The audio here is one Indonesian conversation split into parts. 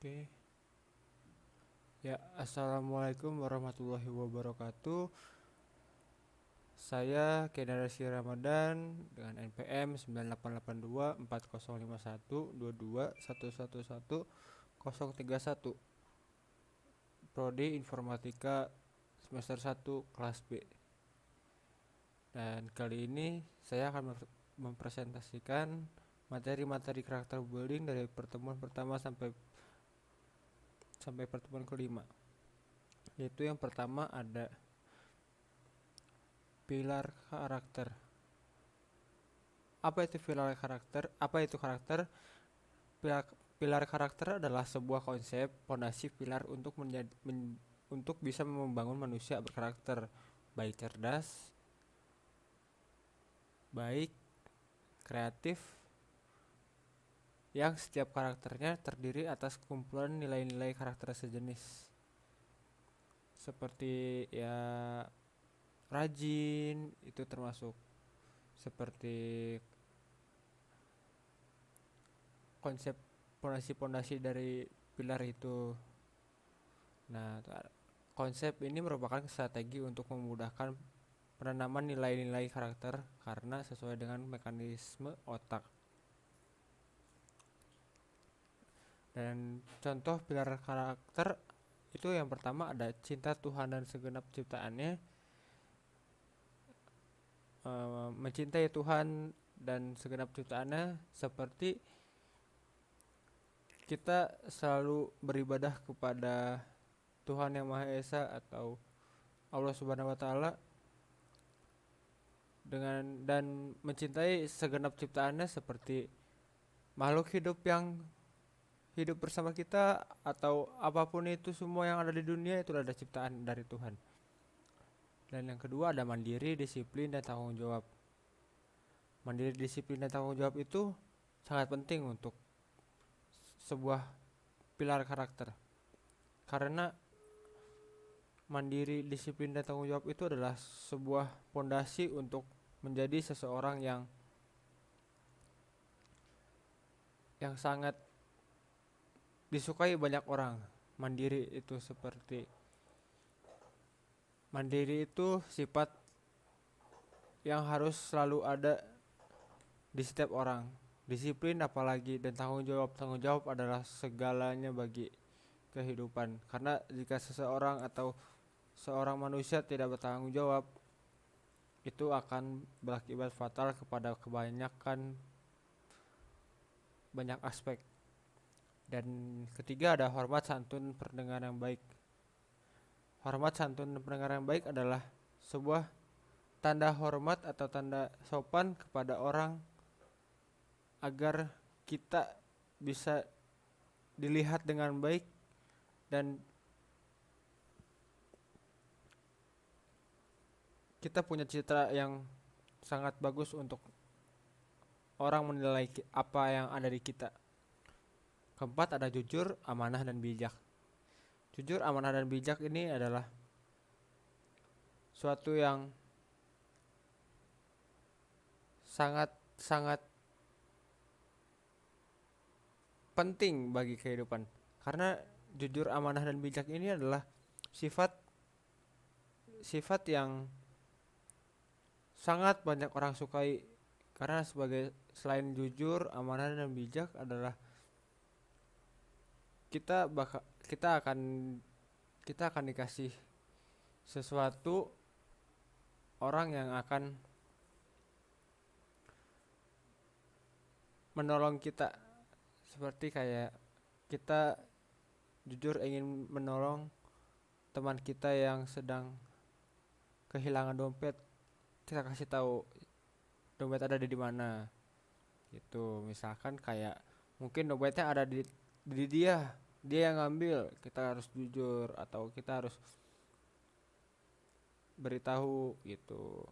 Oke. Ya, assalamualaikum warahmatullahi wabarakatuh. Saya Generasi Ramadan dengan NPM 988240512211111031 Prodi Informatika semester 1 kelas B. Dan kali ini saya akan mempresentasikan materi-materi karakter building dari pertemuan pertama sampai pertemuan kelima. Yaitu yang pertama ada pilar karakter. Apa itu pilar karakter? Apa itu karakter? Pilar, pilar karakter adalah sebuah konsep fondasi pilar untuk bisa membangun manusia berkarakter, baik cerdas, baik kreatif, yang setiap karakternya terdiri atas kumpulan nilai-nilai karakter sejenis. Seperti ya rajin, itu termasuk seperti konsep pondasi-pondasi dari pilar itu. Nah, konsep ini merupakan strategi untuk memudahkan penanaman nilai-nilai karakter karena sesuai dengan mekanisme otak. Dan contoh pilar karakter itu yang pertama ada cinta Tuhan dan segenap ciptaannya. Mencintai Tuhan dan segenap ciptaannya seperti kita selalu beribadah kepada Tuhan yang Maha Esa atau Allah Subhanahu wa taala dan mencintai segenap ciptaannya seperti makhluk hidup yang hidup bersama kita atau apapun itu, semua yang ada di dunia itu adalah ciptaan dari Tuhan. Dan yang kedua ada mandiri, disiplin, dan tanggung jawab. Mandiri, disiplin, dan tanggung jawab itu sangat penting untuk sebuah pilar karakter. Karena mandiri, disiplin, dan tanggung jawab itu adalah sebuah pondasi untuk menjadi seseorang yang sangat disukai banyak orang. Mandiri itu sifat yang harus selalu ada di setiap orang. Disiplin apalagi, dan tanggung jawab. Tanggung jawab adalah segalanya bagi kehidupan. Karena jika seseorang atau seorang manusia tidak bertanggung jawab, itu akan berakibat fatal kepada banyak aspek. Dan ketiga ada hormat, santun, pendengar yang baik. Hormat, santun, dan pendengar yang baik adalah sebuah tanda hormat atau tanda sopan kepada orang agar kita bisa dilihat dengan baik dan kita punya citra yang sangat bagus untuk orang menilai apa yang ada di kita. Keempat ada jujur, amanah, dan bijak. Jujur, amanah, dan bijak ini adalah suatu yang sangat-sangat penting bagi kehidupan. Karena jujur, amanah, dan bijak ini adalah sifat yang sangat banyak orang sukai. Karena selain jujur, amanah, dan bijak adalah kita akan dikasih sesuatu, orang yang akan menolong kita. Seperti kayak kita jujur ingin menolong teman kita yang sedang kehilangan dompet, kita kasih tahu dompet ada di mana. Gitu. Misalkan kayak mungkin dompetnya ada di dia yang ngambil, kita harus jujur atau kita harus beritahu gitu.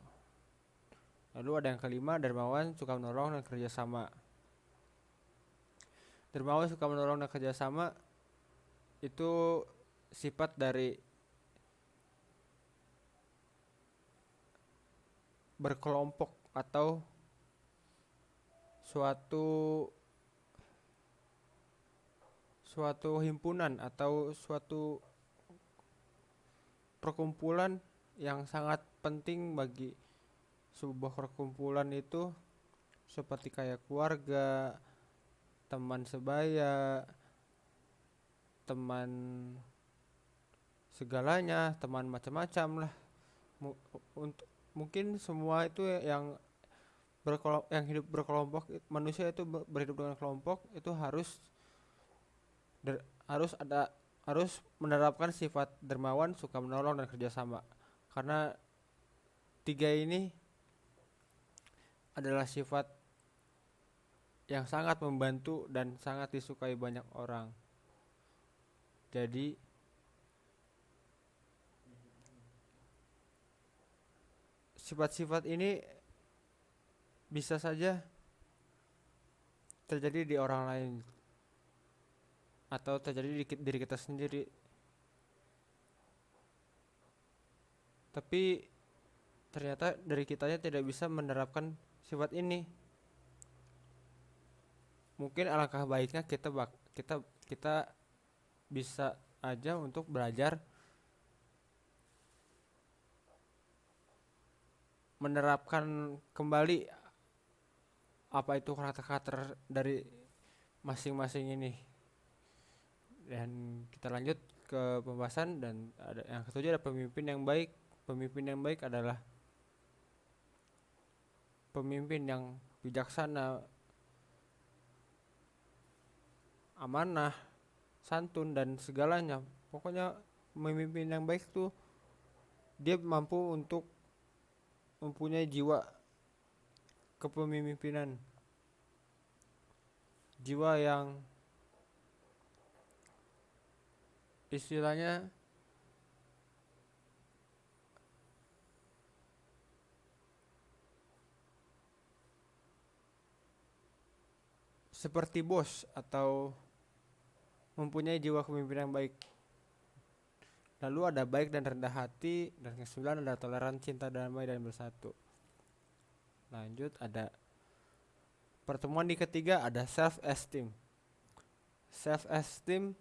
Lalu ada yang kelima, dermawan, suka menolong, dan kerjasama. Dermawan, suka menolong, dan kerjasama itu sifat dari berkelompok atau suatu himpunan atau suatu perkumpulan yang sangat penting bagi sebuah perkumpulan itu, seperti kayak keluarga, teman sebaya, teman segalanya, teman macam-macam lah. Untuk mungkin semua itu yang yang hidup berkelompok, manusia itu berhidup dengan kelompok itu harus ada, harus menerapkan sifat dermawan, suka menolong dan kerjasama, karena tiga ini adalah sifat yang sangat membantu dan sangat disukai banyak orang. Jadi sifat-sifat ini bisa saja terjadi di orang lain atau terjadi di diri kita sendiri, tapi ternyata dari kitanya tidak bisa menerapkan sifat ini. Mungkin alangkah baiknya kita bisa aja untuk belajar menerapkan kembali apa itu karakter dari masing-masing ini. Dan kita lanjut ke pembahasan, dan ada yang ketujuh, ada pemimpin yang baik. Pemimpin yang baik adalah pemimpin yang bijaksana, amanah, santun dan segalanya. Pokoknya pemimpin yang baik tuh dia mampu untuk mempunyai jiwa kepemimpinan, jiwa yang istilahnya seperti bos, atau mempunyai jiwa kepemimpinan yang baik. Lalu ada baik dan rendah hati, dan yang kesembilan ada toleran, cinta, damai dan bersatu. Lanjut, ada pertemuan di ketiga, ada self esteem. Self esteem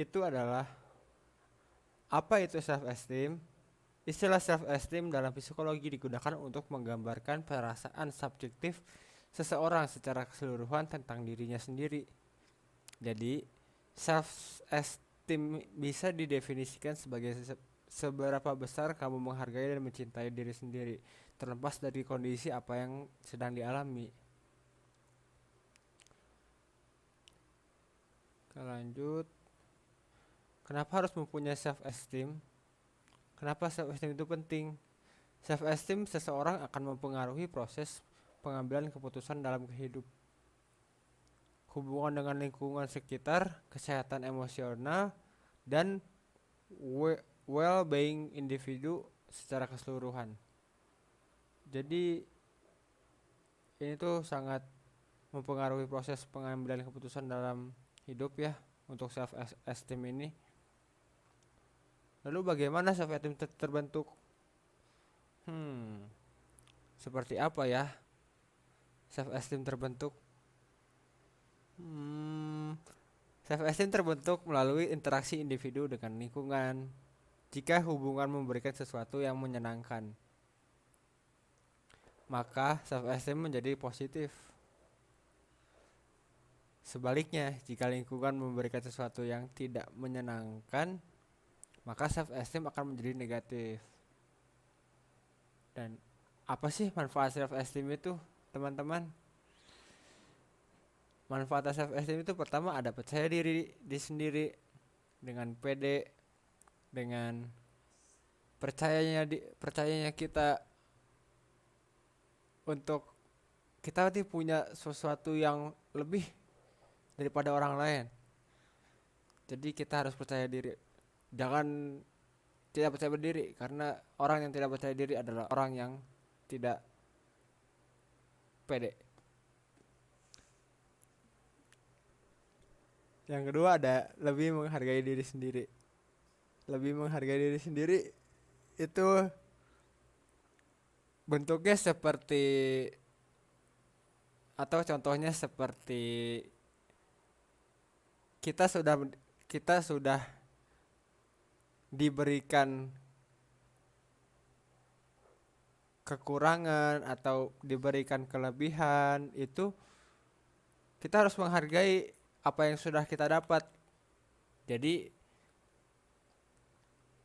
itu adalah, apa itu self esteem? Istilah self esteem dalam psikologi digunakan untuk menggambarkan perasaan subjektif seseorang secara keseluruhan tentang dirinya sendiri. Jadi self esteem bisa didefinisikan sebagai seberapa besar kamu menghargai dan mencintai diri sendiri, terlepas dari kondisi apa yang sedang dialami. Kita lanjut. Kenapa harus mempunyai self esteem? Kenapa self esteem itu penting? Self esteem seseorang akan mempengaruhi proses pengambilan keputusan dalam hidup, hubungan dengan lingkungan sekitar, kesehatan emosional, dan well-being individu secara keseluruhan. Jadi ini tuh sangat mempengaruhi proses pengambilan keputusan dalam hidup ya, untuk self esteem ini. Lalu bagaimana self esteem terbentuk? Seperti apa ya self esteem terbentuk? Self esteem terbentuk melalui interaksi individu dengan lingkungan. Jika hubungan memberikan sesuatu yang menyenangkan, maka self esteem menjadi positif. Sebaliknya, jika lingkungan memberikan sesuatu yang tidak menyenangkan, maka self esteem akan menjadi negatif. Dan apa sih manfaat self esteem itu, teman-teman? Manfaat self esteem itu pertama ada percaya diri sendiri, dengan pede, dengan percayanya kita untuk kita nanti punya sesuatu yang lebih daripada orang lain. Jadi kita harus percaya diri. Jangan tidak percaya diri, karena orang yang tidak percaya diri adalah orang yang tidak pede. Yang kedua ada lebih menghargai diri sendiri. Lebih menghargai diri sendiri itu bentuknya seperti, atau contohnya seperti kita sudah kita sudah diberikan kekurangan atau diberikan kelebihan, itu kita harus menghargai apa yang sudah kita dapat. Jadi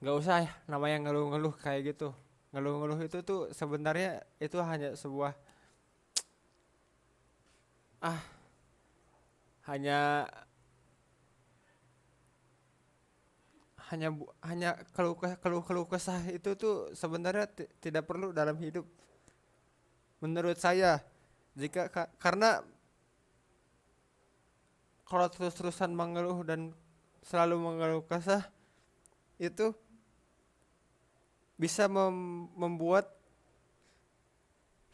nggak usah ya namanya ngeluh-ngeluh kayak gitu. Ngeluh-ngeluh itu tuh sebenarnya itu hanya sebuah ah hanya hanya keluh kesah itu tuh sebenarnya tidak perlu dalam hidup menurut saya. Karena kalau terus-terusan mengeluh dan selalu mengeluh kesah itu bisa membuat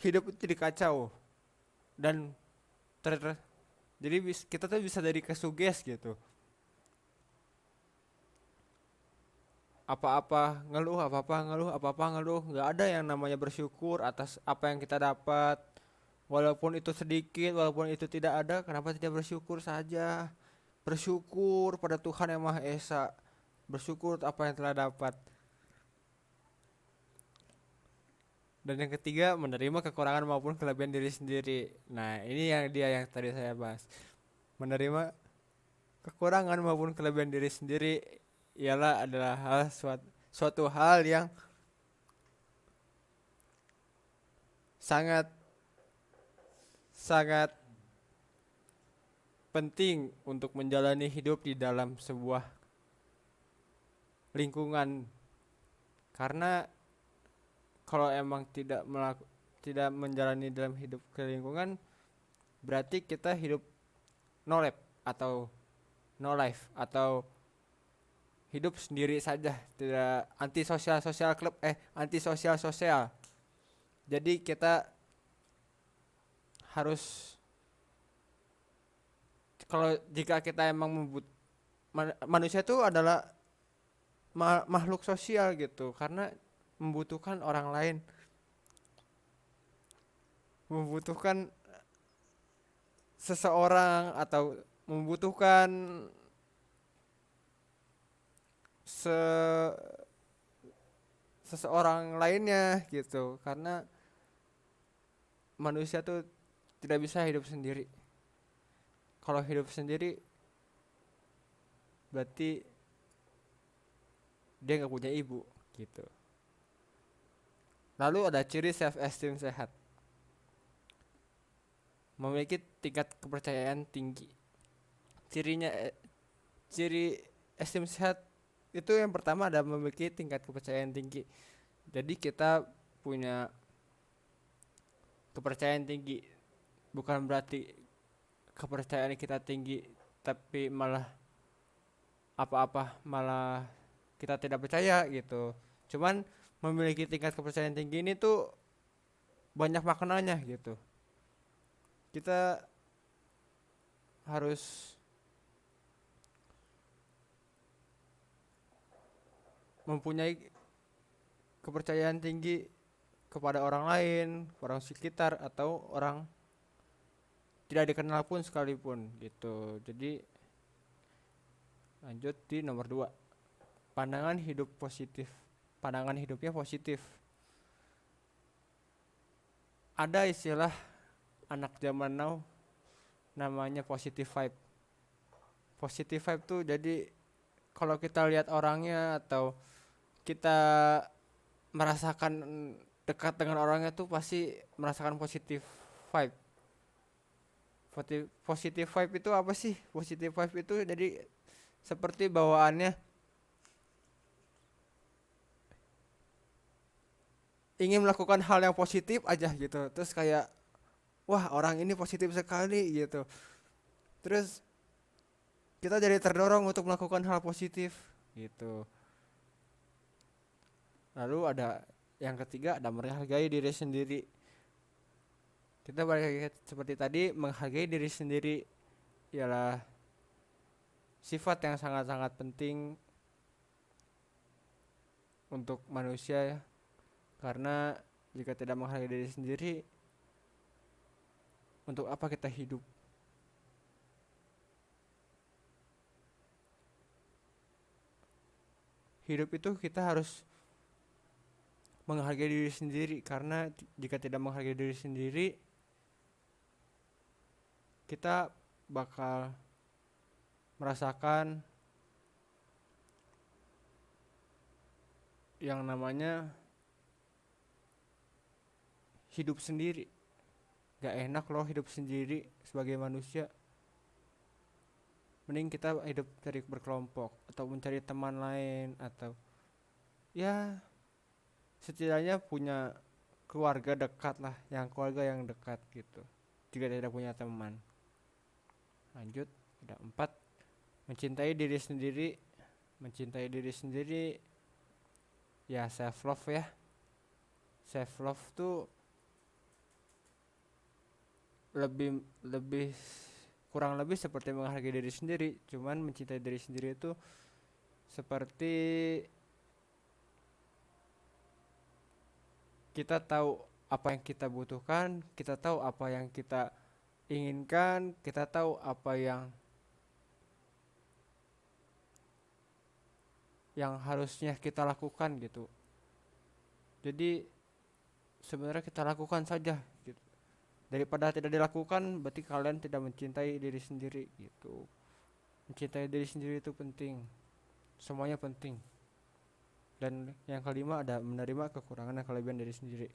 hidup itu jadi kacau dan ter jadi kita tuh bisa jadi kesuges gitu. Apa-apa ngeluh, nggak ada yang namanya bersyukur atas apa yang kita dapat, walaupun itu sedikit, walaupun itu tidak ada. Kenapa tidak bersyukur saja? Bersyukur pada Tuhan yang Maha Esa, bersyukur apa yang telah dapat. Dan yang ketiga, menerima kekurangan maupun kelebihan diri sendiri. Nah, ini yang tadi saya bahas. Menerima kekurangan maupun kelebihan diri sendiri ialah adalah suatu hal yang sangat sangat penting untuk menjalani hidup di dalam sebuah lingkungan. Karena kalau emang tidak menjalani dalam hidup ke lingkungan, berarti kita hidup no life atau no life atau hidup sendiri saja, tidak anti sosial sosial. Jadi kita harus, kalau jika kita emang manusia itu adalah makhluk sosial gitu, karena membutuhkan orang lain, membutuhkan seseorang atau membutuhkan seseorang lainnya gitu. Karena manusia tuh tidak bisa hidup sendiri. Kalau hidup sendiri berarti dia nggak punya ibu gitu. Lalu ada ciri self esteem sehat, memiliki tingkat kepercayaan tinggi. Ciri esteem sehat itu yang pertama ada memiliki tingkat kepercayaan tinggi. Jadi kita punya kepercayaan tinggi, bukan berarti kepercayaan kita tinggi tapi malah malah kita tidak percaya gitu. Cuman memiliki tingkat kepercayaan tinggi ini tuh banyak maknanya gitu. Kita harus mempunyai kepercayaan tinggi kepada orang lain, orang sekitar atau orang tidak dikenal pun sekalipun gitu. Jadi lanjut di nomor 2, pandangan hidup positif. Pandangan hidupnya positif. Ada istilah anak zaman now namanya positive vibe. Positive vibe tuh jadi kalau kita lihat orangnya atau kita merasakan dekat dengan orangnya tuh pasti merasakan positive vibe. Positive vibe itu apa sih? Positive vibe itu jadi seperti bawaannya ingin melakukan hal yang positif aja gitu. Terus kayak wah, orang ini positif sekali gitu. Terus kita jadi terdorong untuk melakukan hal positif gitu. Lalu ada yang ketiga, ada menghargai diri sendiri. Kita balik lagi seperti tadi, menghargai diri sendiri ialah sifat yang sangat-sangat penting untuk manusia ya. Karena jika tidak menghargai diri sendiri, untuk apa kita hidup? hidup itu kita harus menghargai diri sendiri, karena jika tidak menghargai diri sendiri, kita bakal merasakan yang namanya hidup sendiri. Gak enak loh hidup sendiri sebagai manusia. Mending kita hidup cari berkelompok atau mencari teman lain, atau ya setidaknya punya keluarga dekat lah, yang keluarga yang dekat gitu, jika tidak punya teman. Lanjut, ada 4, mencintai diri sendiri. Mencintai diri sendiri ya self love ya. Self love tuh lebih lebih kurang lebih seperti menghargai diri sendiri, cuman mencintai diri sendiri itu seperti kita tahu apa yang kita butuhkan, kita tahu apa yang kita inginkan, kita tahu apa yang harusnya kita lakukan gitu. Jadi sebenarnya kita lakukan saja gitu. Daripada tidak dilakukan, berarti kalian tidak mencintai diri sendiri gitu. Mencintai diri sendiri itu penting. Semuanya penting. Dan yang kelima ada menerima kekurangan dan kelebihan diri sendiri.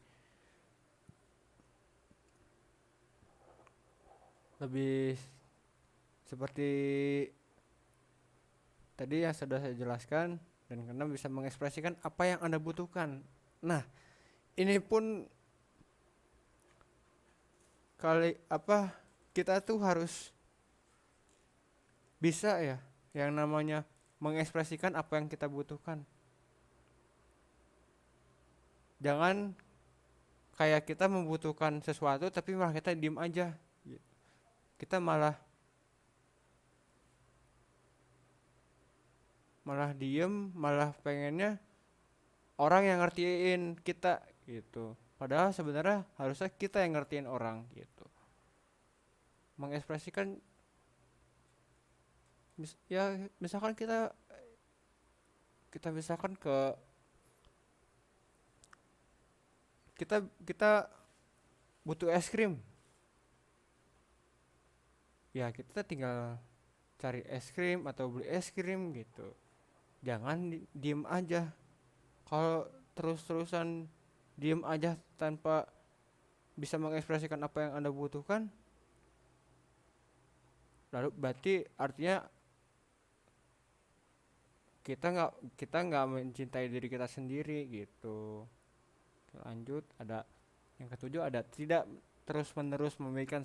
Lebih seperti tadi yang sudah saya jelaskan, dan karena bisa mengekspresikan apa yang Anda butuhkan. Nah, ini pun kita tuh harus bisa ya yang namanya mengekspresikan apa yang kita butuhkan. Jangan kayak kita membutuhkan sesuatu tapi malah kita diem aja. Kita malah diem, malah pengennya orang yang ngertiin kita gitu. Padahal sebenarnya harusnya kita yang ngertiin orang gitu. Mengekspresikan ya misalkan kita misalkan kita butuh es krim. Ya kita tinggal cari es krim atau beli es krim gitu. Jangan diem aja. Kalau terus-terusan diem aja tanpa bisa mengekspresikan apa yang Anda butuhkan, lalu berarti artinya kita nggak mencintai diri kita sendiri gitu. Lanjut, ada yang ketujuh, ada tidak terus menerus memberikan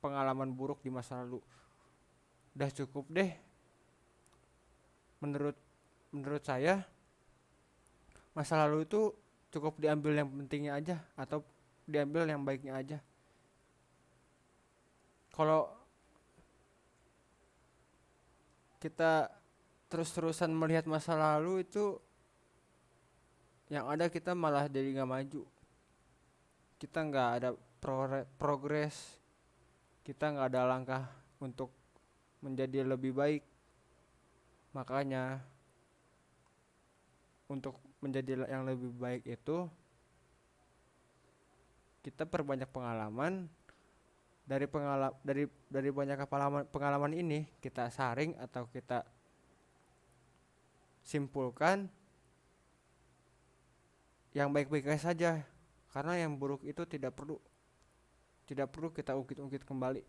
pengalaman buruk di masa lalu. Udah cukup deh, menurut saya masa lalu itu cukup diambil yang pentingnya aja, atau diambil yang baiknya aja. Kalau kita terus-terusan melihat masa lalu, itu yang ada kita malah jadi nggak maju. Kita nggak ada progres, kita nggak ada langkah untuk menjadi lebih baik. Makanya untuk menjadi yang lebih baik itu kita perbanyak pengalaman. Dari banyak pengalaman ini kita saring atau kita simpulkan yang baik-baik saja, karena yang buruk itu tidak perlu kita ungkit-ungkit kembali.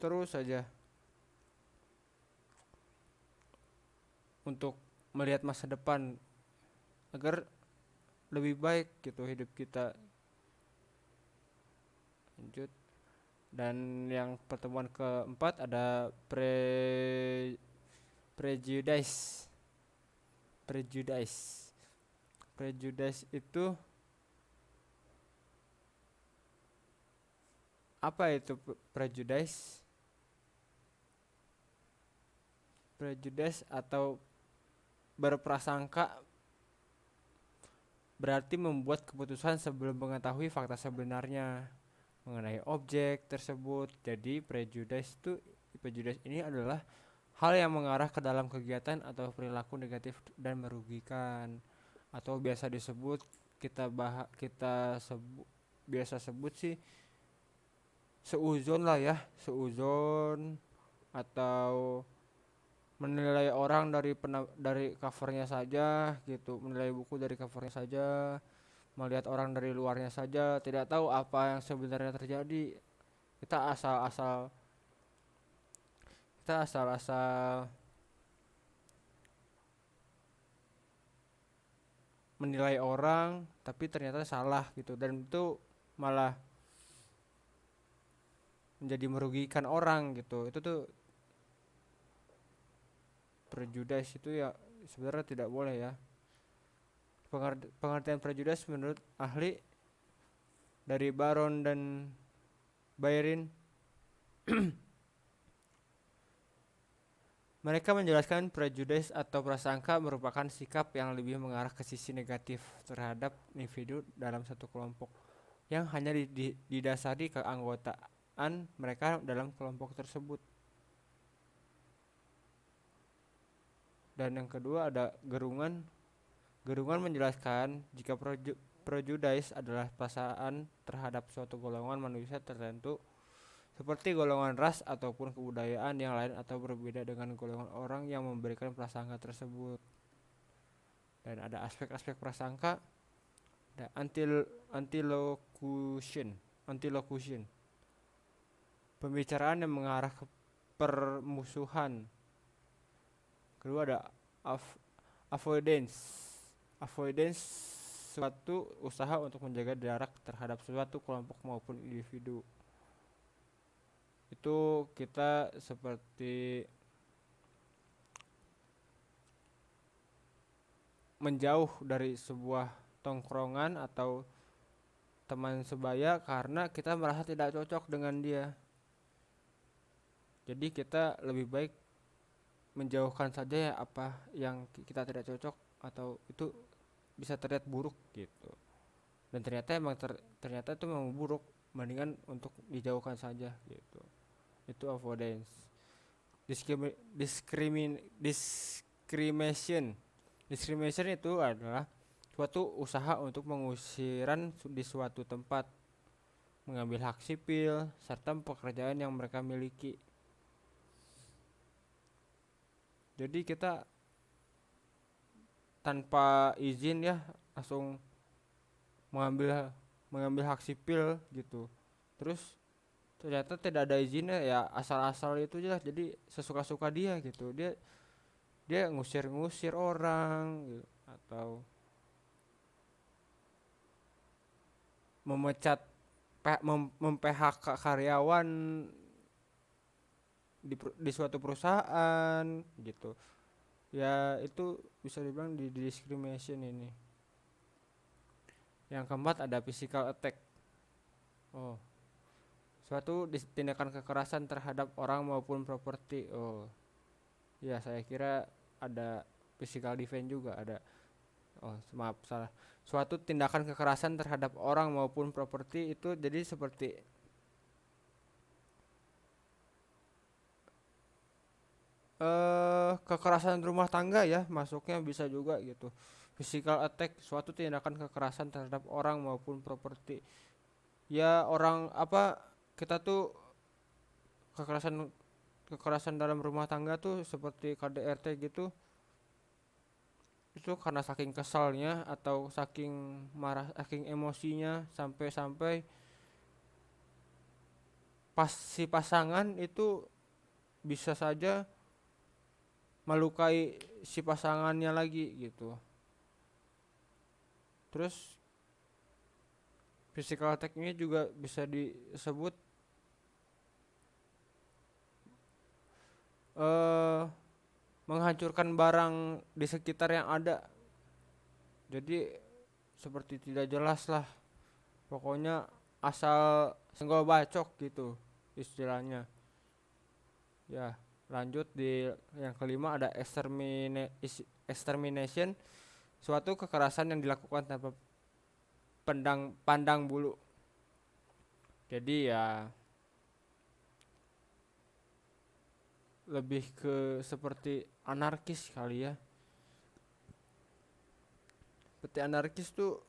Terus saja untuk melihat masa depan agar lebih baik gitu hidup kita. Lanjut, dan yang pertemuan keempat ada prejudice. Prejudice itu apa itu? Prejudice atau berprasangka berarti membuat keputusan sebelum mengetahui fakta sebenarnya mengenai objek tersebut. Jadi prejudice prejudice ini adalah hal yang mengarah ke dalam kegiatan atau perilaku negatif dan merugikan, atau biasa disebut biasa sebut sih seuzon lah ya, seuzon, atau menilai orang dari covernya saja gitu, menilai buku dari covernya saja, melihat orang dari luarnya saja, tidak tahu apa yang sebenarnya terjadi. Kita asal-asal kita asal-asal menilai orang tapi ternyata salah gitu, dan itu malah menjadi merugikan orang gitu. Itu tuh prejudice itu ya sebenarnya tidak boleh ya. Pengertian prejudice menurut ahli dari Baron dan Byron, mereka menjelaskan prejudice atau prasangka merupakan sikap yang lebih mengarah ke sisi negatif terhadap individu dalam satu kelompok yang hanya didasari keanggotaan mereka dalam kelompok tersebut. Dan yang kedua ada gerungan. Gerungan menjelaskan jika prejudice adalah perasaan terhadap suatu golongan manusia tertentu seperti golongan ras ataupun kebudayaan yang lain atau berbeda dengan golongan orang yang memberikan prasangka tersebut. Dan ada aspek-aspek prasangka, ada antilocution, pembicaraan yang mengarah ke permusuhan. Kedua ada avoidance, suatu usaha untuk menjaga jarak terhadap suatu kelompok maupun individu. Itu kita seperti menjauh dari sebuah tongkrongan atau teman sebaya karena kita merasa tidak cocok dengan dia. Jadi kita lebih baik menjauhkan saja ya apa yang kita tidak cocok atau itu bisa terlihat buruk gitu. Dan ternyata itu memang buruk, mendingan untuk dijauhkan saja gitu. Itu avoidance. Discrimination itu adalah suatu usaha untuk pengusiran di suatu tempat, mengambil hak sipil serta pekerjaan yang mereka miliki. Jadi kita tanpa izin ya langsung mengambil hak sipil gitu. Terus ternyata tidak ada izinnya ya, asal-asal itu aja, jadi sesuka-suka dia gitu. Dia ngusir orang gitu, atau memecat mem-PHK karyawan di suatu perusahaan gitu. Ya itu bisa dibilang di discrimination ini. Yang keempat ada physical attack. Suatu tindakan kekerasan terhadap orang maupun properti. Ya saya kira ada physical defense juga ada. Maaf salah. Suatu tindakan kekerasan terhadap orang maupun properti itu jadi seperti kekerasan rumah tangga ya, masuknya bisa juga gitu. Physical attack, suatu tindakan kekerasan terhadap orang maupun properti. Ya orang apa, kita tuh kekerasan dalam rumah tangga tuh seperti KDRT gitu. Itu karena saking kesalnya atau saking marah, saking emosinya sampai pas si pasangan itu bisa saja melukai si pasangannya lagi gitu. Terus physical attack-nya juga bisa disebut menghancurkan barang di sekitar yang ada. Jadi seperti tidak jelas lah. Pokoknya asal senggol bacok gitu istilahnya. Ya, lanjut di yang kelima ada extermination, suatu kekerasan yang dilakukan tanpa pandang bulu. Jadi ya lebih ke seperti anarkis kali ya. Seperti anarkis tuh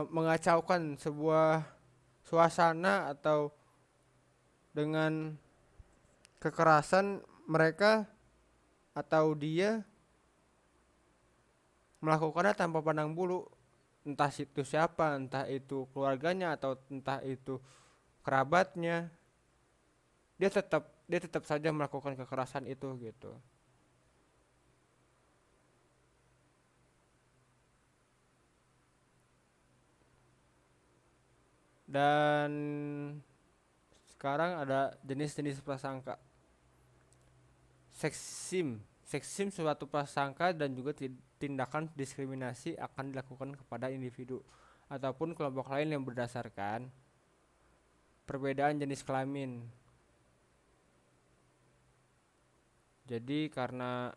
mengacaukan sebuah suasana atau dengan kekerasan mereka atau dia melakukannya tanpa pandang bulu, entah itu siapa, entah itu keluarganya atau entah itu kerabatnya, dia tetap saja melakukan kekerasan itu gitu. Dan sekarang ada jenis-jenis prasangka. Seksim. Seksim suatu prasangka dan juga tindakan diskriminasi akan dilakukan kepada individu ataupun kelompok lain yang berdasarkan perbedaan jenis kelamin. Jadi karena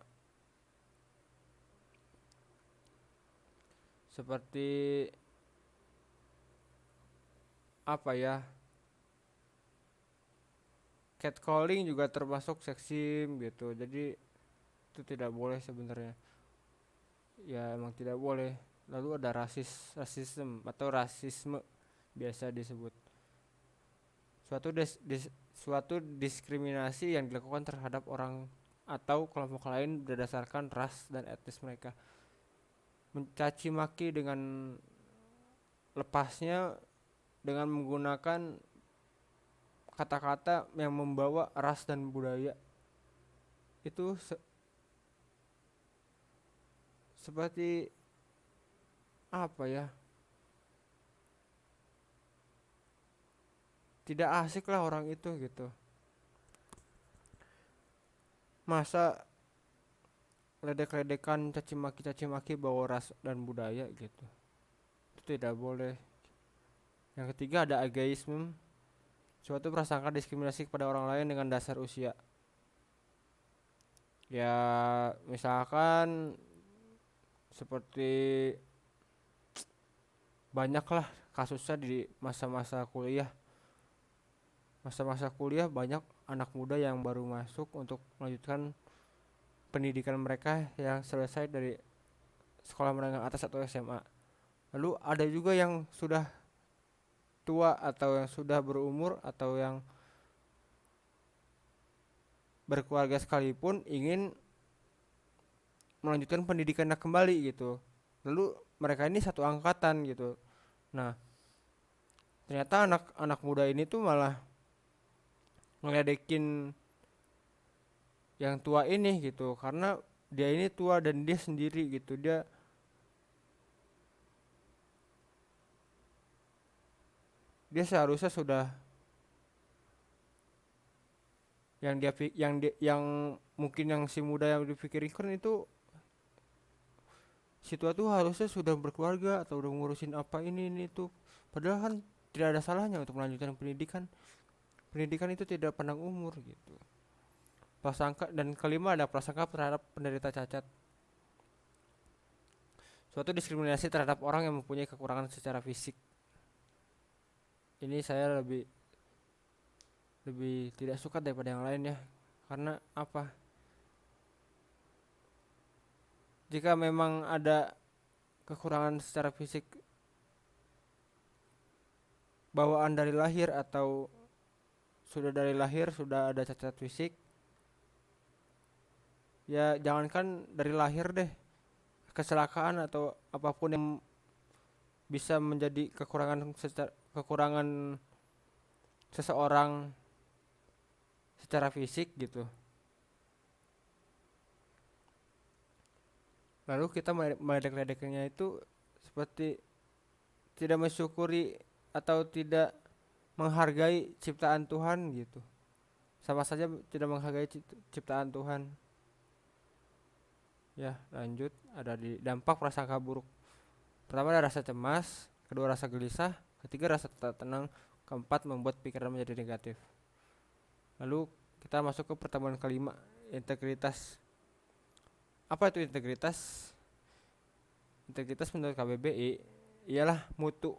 seperti apa ya, catcalling juga termasuk seksim gitu. Jadi itu tidak boleh sebenarnya. Ya emang tidak boleh. Lalu ada rasisme atau rasisme biasa disebut. Suatu diskriminasi yang dilakukan terhadap orang atau kelompok lain berdasarkan ras dan etnis mereka. Mencaci maki dengan lepasnya dengan menggunakan kata-kata yang membawa ras dan budaya itu seperti apa ya, tidak asik lah orang itu gitu. Masa ledek-ledekan caci maki bawa ras dan budaya gitu, itu tidak boleh. Yang ketiga ada ageisme, suatu prasangka diskriminasi kepada orang lain dengan dasar usia. Ya misalkan seperti banyaklah kasusnya di masa-masa kuliah. Masa-masa kuliah banyak anak muda yang baru masuk untuk melanjutkan pendidikan mereka yang selesai dari sekolah menengah atas atau SMA. Lalu ada juga yang sudah tua atau yang sudah berumur atau yang berkeluarga sekalipun ingin melanjutkan pendidikannya kembali gitu. Lalu mereka ini satu angkatan gitu. Nah, ternyata anak-anak muda ini tuh malah ngeledekin yang tua ini gitu karena dia ini tua dan dia sendiri gitu. Dia seharusnya sudah yang mungkin yang si muda yang dipikirkan itu si tua tuh harusnya sudah berkeluarga atau udah ngurusin apa ini tuh. Padahal kan tidak ada salahnya untuk melanjutkan pendidikan. Pendidikan itu tidak pandang umur gitu. Prasangka dan kelima ada prasangka terhadap penderita cacat. Suatu diskriminasi terhadap orang yang mempunyai kekurangan secara fisik. Ini saya lebih lebih tidak suka daripada yang lain ya. Karena apa? Jika memang ada kekurangan secara fisik bawaan dari lahir atau sudah dari lahir sudah ada cacat fisik, ya jangankan dari lahir deh, kecelakaan atau apapun yang bisa menjadi kekurangan seseorang secara fisik gitu. Lalu kita meledek-ledeknya itu seperti tidak mensyukuri atau tidak menghargai ciptaan Tuhan gitu. Sama saja tidak menghargai ciptaan Tuhan. Ya, lanjut ada di dampak prasangka buruk. Pertama ada rasa cemas, kedua rasa gelisah, ketiga rasa tak tenang, keempat membuat pikiran menjadi negatif. Lalu kita masuk ke pertemuan kelima, integritas. Apa itu integritas? Integritas menurut KBBI ialah mutu,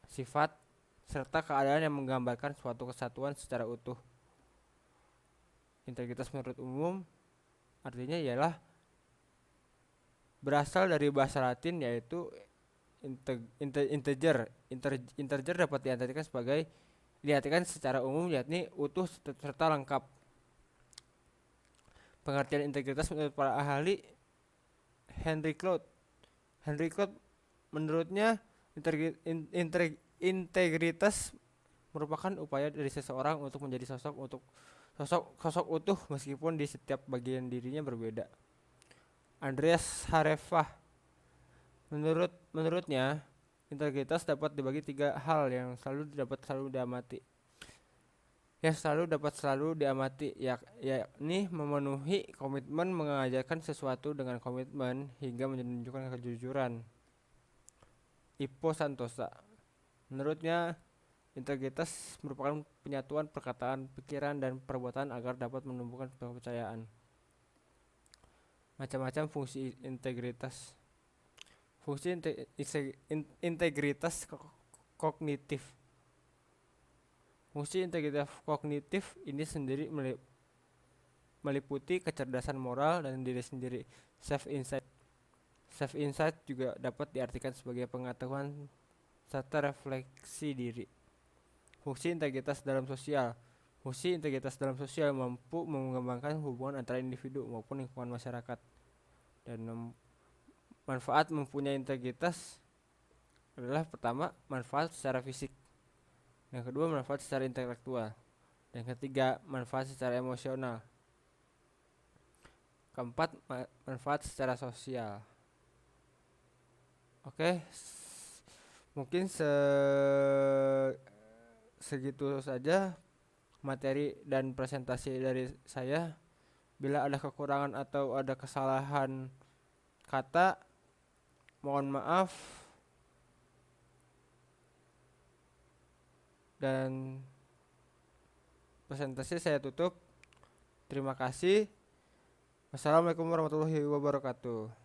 sifat, serta keadaan yang menggambarkan suatu kesatuan secara utuh. Integritas menurut umum artinya ialah berasal dari bahasa Latin yaitu integer dapat diartikan secara umum yakni utuh serta lengkap. Pengertian integritas menurut para ahli Henry Cloud menurutnya integritas merupakan upaya dari seseorang untuk menjadi sosok utuh meskipun di setiap bagian dirinya berbeda. Andreas Harefah menurutnya integritas dapat dibagi 3 hal yang dapat selalu diamati, yakni memenuhi komitmen, mengajarkan sesuatu dengan komitmen, hingga menunjukkan kejujuran. Ipo Santosa menurutnya integritas merupakan penyatuan perkataan, pikiran, dan perbuatan agar dapat menumbuhkan kepercayaan. Macam-macam fungsi integritas. Fungsi integritas kognitif. Fungsi integritas kognitif ini sendiri meliputi kecerdasan moral dan diri sendiri. Self insight juga dapat diartikan sebagai pengetahuan serta refleksi diri. Fungsi integritas dalam sosial. Fungsi integritas dalam sosial mampu mengembangkan hubungan antara individu maupun lingkungan masyarakat. Dan manfaat mempunyai integritas adalah pertama, manfaat secara fisik. Yang kedua, manfaat secara intelektual. Dan ketiga, manfaat secara emosional. Keempat, manfaat secara sosial. Oke, mungkin segitu saja materi dan presentasi dari saya. Bila ada kekurangan atau ada kesalahan kata, mohon maaf. Dan presentasi saya tutup. Terima kasih. Wassalamualaikum warahmatullahi wabarakatuh.